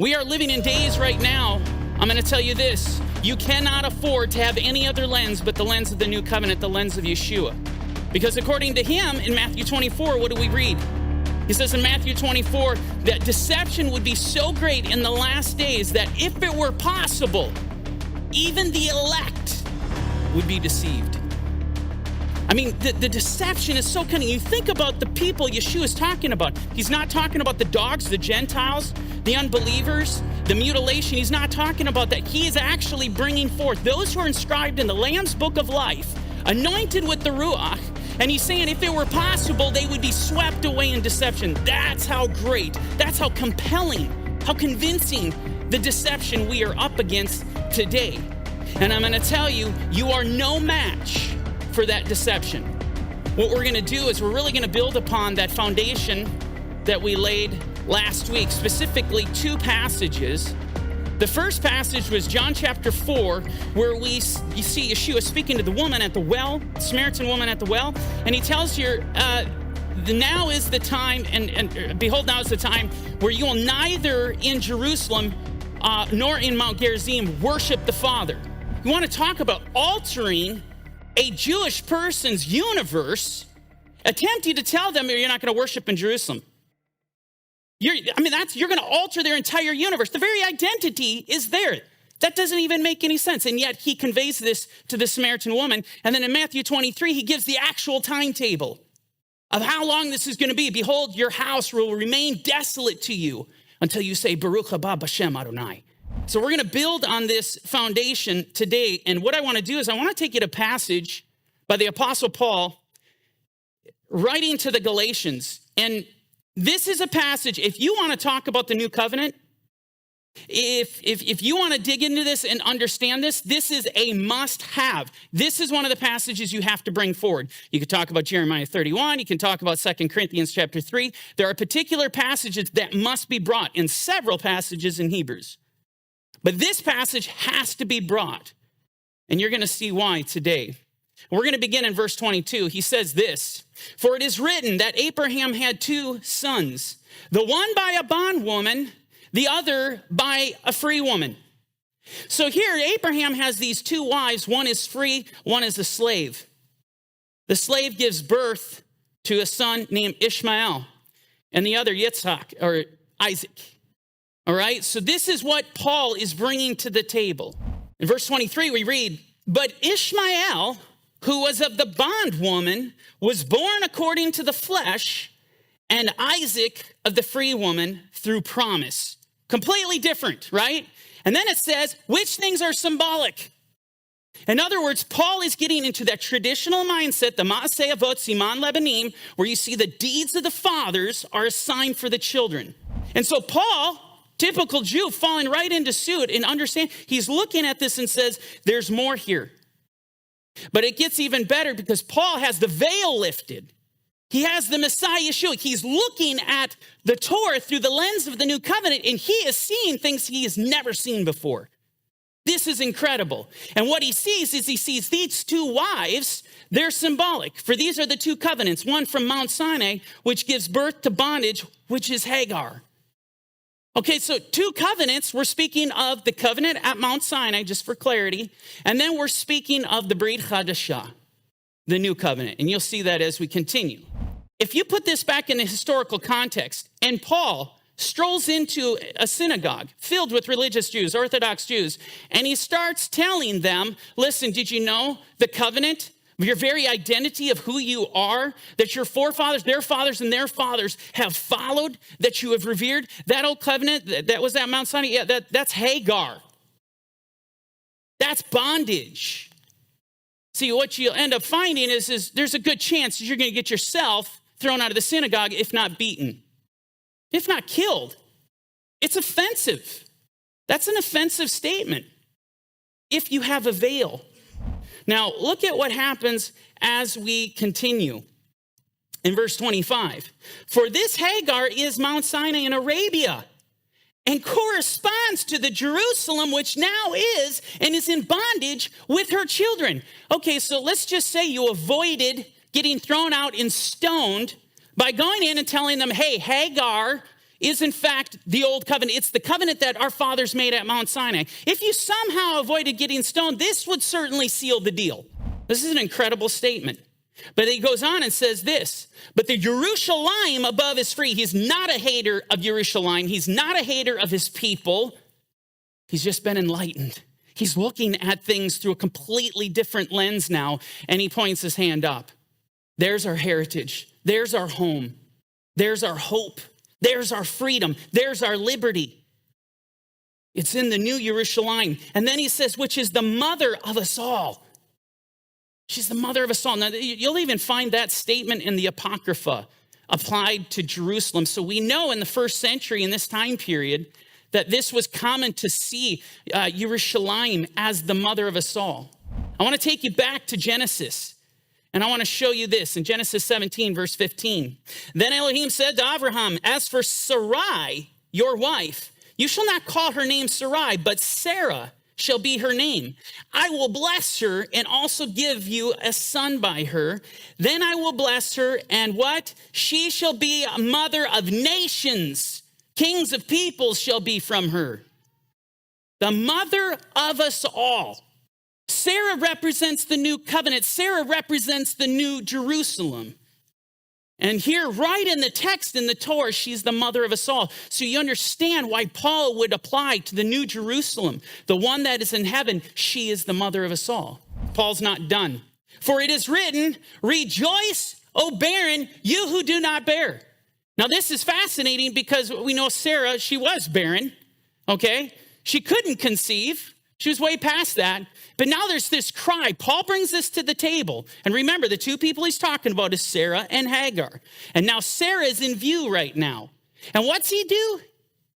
We are living in days right now, I'm going to tell you this, you cannot afford to have any other lens but the lens of the new covenant, the lens of Yeshua. Because according to him, in Matthew 24, what do we read? He says in Matthew 24 that deception would be so great in the last days that if it were possible, even the elect would be deceived. I mean, the deception is so cunning. You think about the people Yeshua is talking about. He's not talking about the dogs, the Gentiles, the unbelievers, the mutilation. He's not talking about that. He is actually bringing forth those who are inscribed in the Lamb's Book of Life, anointed with the Ruach. And he's saying if it were possible, they would be swept away in deception. That's how great, that's how compelling, how convincing the deception we are up against today. And I'm going to tell you, you are no match for that deception. What we're going to do is we're really going to build upon that foundation that we laid last week, specifically two passages. The first passage was John chapter 4, where you see Yeshua speaking to the woman at the well, Samaritan woman at the well, and he tells her, now is the time, and behold, now is the time where you will neither in Jerusalem nor in Mount Gerizim worship the Father. You want to talk about altering a Jewish person's universe, attempting to tell them you're not going to worship in Jerusalem. You're going to alter their entire universe. The very identity is there. That doesn't even make any sense. And yet he conveys this to the Samaritan woman. And then in Matthew 23, he gives the actual timetable of how long this is going to be. Behold, your house will remain desolate to you until you say, Baruch haba b'Shem Adonai. So we're going to build on this foundation today. And what I want to do is I want to take you to a passage by the Apostle Paul writing to the Galatians. And this is a passage, if you want to talk about the new covenant, if you want to dig into this and understand this, this is a must-have. This is one of the passages you have to bring forward. You could talk about Jeremiah 31. You can talk about 2 Corinthians chapter 3. There are particular passages that must be brought in several passages in Hebrews. But this passage has to be brought, and you're going to see why today. We're going to begin in verse 22. He says this, for it is written that Abraham had two sons, the one by a bondwoman, the other by a free woman. So here, Abraham has these two wives. One is free, one is a slave. The slave gives birth to a son named Ishmael, and the other Yitzhak, or Isaac. All right, so this is what Paul is bringing to the table. In verse 23, we read, but Ishmael, who was of the bondwoman, was born according to the flesh, and Isaac of the free woman through promise. Completely different, right? And then it says, which things are symbolic? In other words, Paul is getting into that traditional mindset, the Maaseh Avot Siman Lebanim, where you see the deeds of the fathers are a sign for the children. And so Paul, typical Jew, falling right into suit and understand, he's looking at this and says, there's more here. But it gets even better because Paul has the veil lifted. He has the Messiah Yeshua. He's looking at the Torah through the lens of the new covenant, and he is seeing things he has never seen before. This is incredible. And what he sees is he sees these two wives, they're symbolic. For these are the two covenants, one from Mount Sinai, which gives birth to bondage, which is Hagar. Okay, so two covenants. We're speaking of the covenant at Mount Sinai, just for clarity. And then we're speaking of the Brit Chadashah, the new covenant. And you'll see that as we continue. If you put this back in a historical context, and Paul strolls into a synagogue filled with religious Jews, Orthodox Jews, and he starts telling them, listen, did you know the covenant, your very identity of who you are, that your forefathers, their fathers, and their fathers have followed, that you have revered? That old covenant, that was at Mount Sinai, yeah, that's Hagar. That's bondage. See, what you'll end up finding is there's a good chance that you're going to get yourself thrown out of the synagogue, if not beaten, if not killed. It's offensive. That's an offensive statement if you have a veil. Now, look at what happens as we continue. In verse 25, for this Hagar is Mount Sinai in Arabia and corresponds to the Jerusalem which now is and is in bondage with her children. Okay, so let's just say you avoided getting thrown out and stoned by going in and telling them, hey, Hagar is in fact the old covenant. It's the covenant that our fathers made at Mount Sinai. If you somehow avoided getting stoned, this would certainly seal the deal. This is an incredible statement. But he goes on and says this, but the Jerusalem above is free. He's not a hater of Jerusalem. He's not a hater of his people. He's just been enlightened. He's looking at things through a completely different lens now, and he points his hand up. There's our heritage. There's our home. There's our hope. There's our freedom. There's our liberty. It's in the new Jerusalem. And then he says, which is the mother of us all. She's the mother of us all. Now, you'll even find that statement in the Apocrypha applied to Jerusalem. So we know in the first century, in this time period, that this was common to see Jerusalem as the mother of us all. I want to take you back to Genesis, and I want to show you this in Genesis 17, verse 15. Then Elohim said to Abraham, as for Sarai, your wife, you shall not call her name Sarai, but Sarah shall be her name. I will bless her and also give you a son by her. Then I will bless her, and what? She shall be a mother of nations. Kings of peoples shall be from her. The mother of us all. Sarah represents the new covenant. Sarah represents the new Jerusalem. And here, right in the text in the Torah, she's the mother of us all. So you understand why Paul would apply to the new Jerusalem, the one that is in heaven. She is the mother of us all. Paul's not done. For it is written, rejoice, O barren, you who do not bear. Now, this is fascinating because we know Sarah, she was barren, okay? She couldn't conceive. She was way past that. But now there's this cry. Paul brings this to the table. And remember, the two people he's talking about is Sarah and Hagar. And now Sarah is in view right now. And what's he do?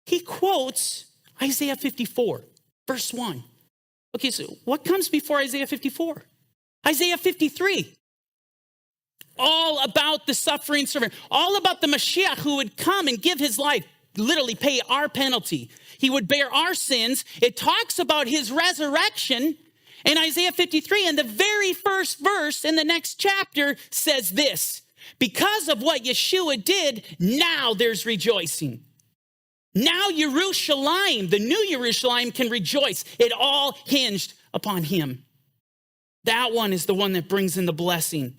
He quotes Isaiah 54, verse 1. Okay, so what comes before Isaiah 54? Isaiah 53. All about the suffering servant. All about the Mashiach who would come and give his life, literally pay our penalty. He would bear our sins. It talks about his resurrection in Isaiah 53. And the very first verse in the next chapter says this, because of what Yeshua did, now there's rejoicing. Now Jerusalem, the new Jerusalem, can rejoice. It all hinged upon him. That one is the one that brings in the blessing.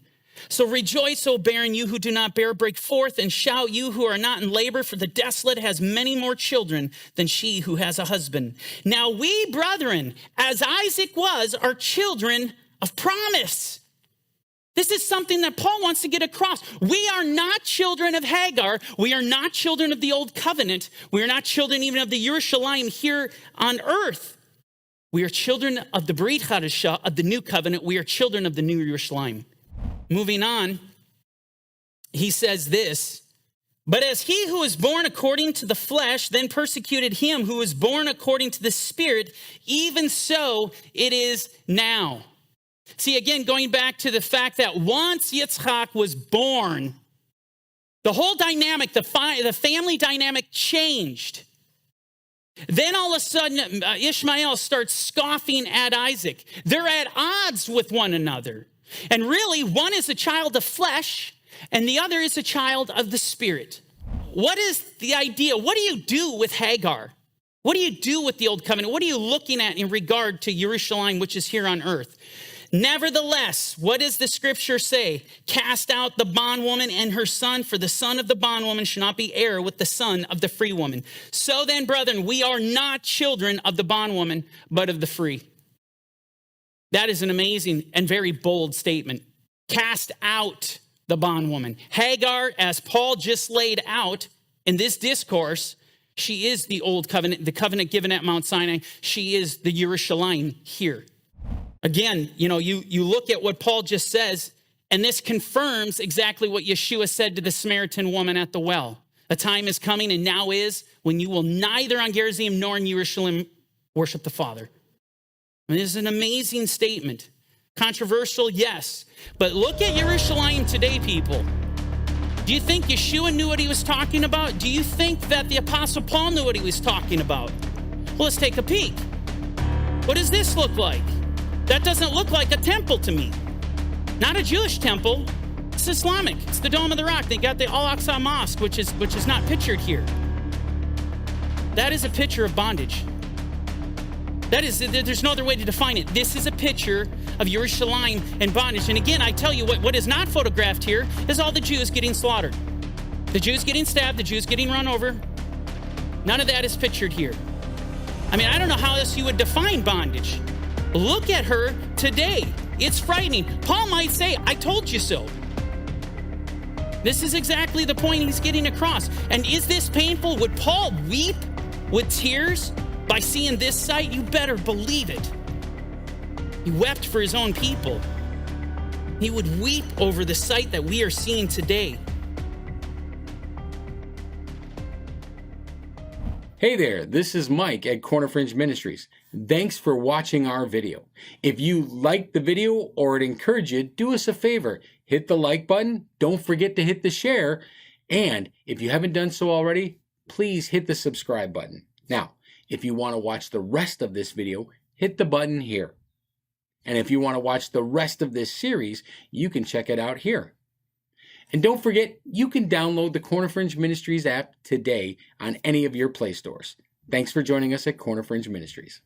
So rejoice, O barren, you who do not bear, break forth and shout, you who are not in labor, for the desolate has many more children than she who has a husband. Now we, brethren, as Isaac was, are children of promise. This is something that Paul wants to get across. We are not children of Hagar. We are not children of the old covenant. We are not children even of the Jerusalem here on earth. We are children of the Brit Hadashah, of the new covenant. We are children of the new Jerusalem. Moving on, he says this, but as he who was born according to the flesh then persecuted him who was born according to the Spirit, even so it is now. See, again, going back to the fact that once Yitzchak was born, the whole dynamic, the family dynamic changed. Then all of a sudden, Ishmael starts scoffing at Isaac. They're at odds with one another. And really, one is a child of flesh, and the other is a child of the Spirit. What is the idea? What do you do with Hagar? What do you do with the old covenant? What are you looking at in regard to Jerusalem, which is here on earth? Nevertheless, what does the scripture say? Cast out the bondwoman and her son, for the son of the bondwoman shall not be heir with the son of the free woman. So then, brethren, we are not children of the bondwoman, but of the free. That is an amazing and very bold statement. Cast out the bondwoman. Hagar, as Paul just laid out in this discourse, she is the old covenant, the covenant given at Mount Sinai. She is the Jerusalem here. Again, you look at what Paul just says, and this confirms exactly what Yeshua said to the Samaritan woman at the well. A time is coming, and now is, when you will neither on Gerizim nor in Jerusalem worship the Father. And this is an amazing statement. Controversial, yes. But look at Jerusalem today, people. Do you think Yeshua knew what he was talking about? Do you think that the Apostle Paul knew what he was talking about? Well, let's take a peek. What does this look like? That doesn't look like a temple to me. Not a Jewish temple. It's Islamic. It's the Dome of the Rock. They got the Al-Aqsa Mosque, which is not pictured here. That is a picture of bondage. There's no other way to define it. This is a picture of Yerushalayim and bondage. And again, I tell you, what is not photographed here is all the Jews getting slaughtered. The Jews getting stabbed, the Jews getting run over. None of that is pictured here. I mean, I don't know how else you would define bondage. Look at her today. It's frightening. Paul might say, I told you so. This is exactly the point he's getting across. And is this painful? Would Paul weep with tears by seeing this sight? You better believe it. He wept for his own people. He would weep over the sight that we are seeing today. Hey there, this is Mike at Corner Fringe Ministries. Thanks for watching our video. If you liked the video or it encouraged you, do us a favor. Hit the like button, don't forget to hit the share, and if you haven't done so already, please hit the subscribe button. Now, if you want to watch the rest of this video, hit the button here. And if you want to watch the rest of this series, you can check it out here. And don't forget, you can download the Corner Fringe Ministries app today on any of your Play stores. Thanks for joining us at Corner Fringe Ministries.